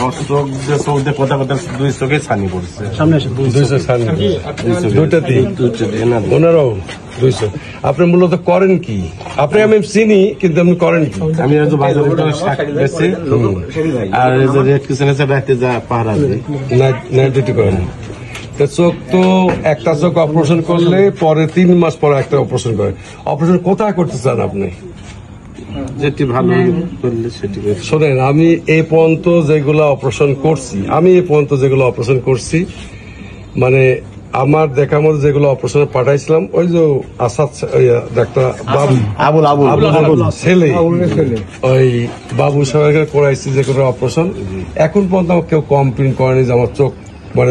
আমার চোখ দিয়ে কথা কথা 2 চোখে ছানি পড়ছে। সামনে এসে 200 ছানি, দুইটাতেই ওনারাও 200। আপনি মূলত করেন কি? আপনি আমি চিনি, কিন্তু আপনি করেন কি? আমি বাজারে শাক বেচি আর রেড কিচেন আছে, রাতে যা পাহারা দিই, নাইট ডিউটি করেন। চোখ তো একটা চোখ অপারেশন করলে পরে 3 মাস পরে একটা অপারেশন করে। অপারেশন কোথায় করতে চান আপনি? যেটি ভালো করলে সেটি। শোনেন, আমি এই পর্যন্ত যেগুলো অপারেশন করছি, মানে আমার দেখার মধ্যে যেগুলো অপারেশনে পাঠাইছিলাম, ওই যে আসাদ ডাক্তার আবুল ছেলে, ওই বাবু সাহেবের করাইছি যে কোনো অপারেশন। এখন পর্যন্ত আমার কেউ কমপ্লেন করেনি যে আমার চোখ মানে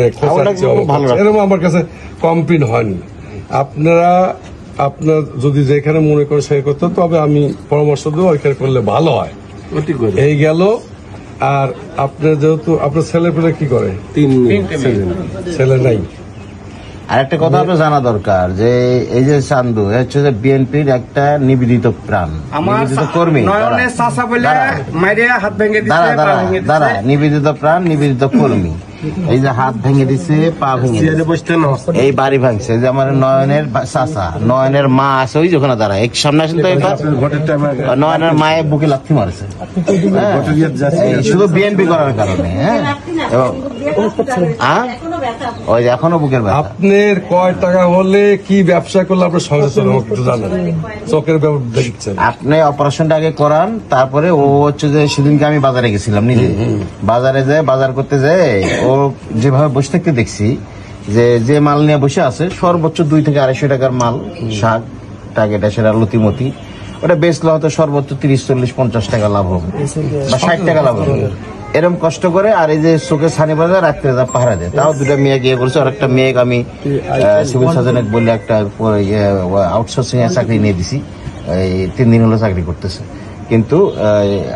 এরকম আমার কাছে কমপ্লেন হয়নি। আপনার যদি যেখানে মনে করে সেই করতে, তবে আমি পরামর্শ দেবো ওইখানে করলে ভালো হয়। এই গেল। আর আপনার যেহেতু আপনার ছেলে পেলে কি করে? 3 ছেলে নাই। আরেকটা কথা আপনার জানা দরকার যে এই যে চান্দু হচ্ছে যে বিএনপির একটা নিবেদিত প্রাণ, নিবেদিত কর্মী। দাঁড়া, নিবেদিত প্রাণ, নিবেদিত কর্মী। এই যে হাত ভেঙে দিচ্ছে, পা ভেঙে এই বাড়ি ভাঙছে। এই যে আমার নয়নের চাচা, নয়নের মা আছে ওই যেখানে দাঁড়া, এক সামনে আসেন তো, নয়নের মায়ের বুকে লাথি মারছে শুধু বিএনপি করার কারণে। হ্যাঁ, এবং ওই যে এখনো বুকের ব্যথা। আপনার কয় টাকা হলে কি ব্যবসা করলে আপনার সংসার একটু জানেন? চোখের দেখছেন আপনি অপারেশনটা আগে করান, তারপরে ও হচ্ছে যে সেদিনকে আমি বাজারে গেছিলাম নিজে, বাজারে যায় বাজার করতে যায়, ও যেভাবে বসে থাকতে দেখছি যে মাল নিয়ে বসে আছে, সর্বোচ্চ 2 থেকে 250 টাকার মাল, শাক টাকেটা সেটা লতিমতি, ওটা বেচলে হয়তো সর্বোচ্চ 30, 40, 50 টাকা লাভ হবে বা 60 টাকা লাভ হবে। এরকম কষ্ট করে, আর এই যে চোখে ছানি বাজার রাত্রে যা পাহারা দেয়, তাও 2টা মেয়ে গিয়ে করছে। আর একটা মেয়ে আমি সিভিল সার্জনে বলে একটা আউটসোর্সিং এর চাকরি নিয়ে দিছি, এই 3 দিন হলো চাকরি করতেছে, কিন্তু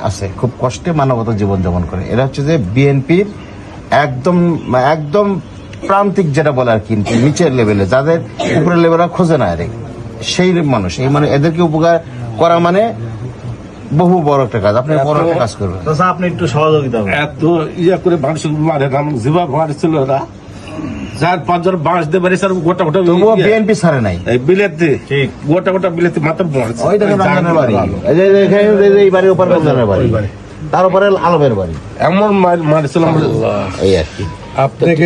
আছে খুব কষ্টে মানবতা জীবন যাপন করে। এরা হচ্ছে যে বিএনপির একদম একদম প্রান্তিক, যেটা বলে আর কি, নিচের লেভেলে, যাদের উপরের লেভেলে খোঁজে না এর, সেই মানুষ। এই মানে এদেরকে উপকার করা মানে বহু বড় একটা কাজ। আপনি বড় একটা কাজ করবেন, আপনি একটু সহযোগিতা এত করে মানুষের মারে জিবা মারছিল ওরা, 4-5 জন বাঁশ দিয়ে বাড়ি স্যার, গোটা গোটা বিএনপি ছাড়ে নাই, বিলেতে গোটা গোটা বিলেতে মাত্র মারছে। এই বাড়ির উপর রমজানের বাড়ি, তার উপরে আলমের বাড়ি, এমন মারছিল এই আর কি। আপনাকে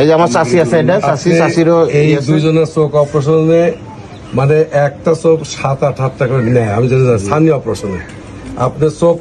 এই যে আমার চাষি আছে, এটা চাষিরও এই 2 জনের চোখ অপারেশনে মানে একটা চোখ 7-8 হাজার টাকা করে নেয়। আমি জানি ছানি অপারেশনে আপনার চোখ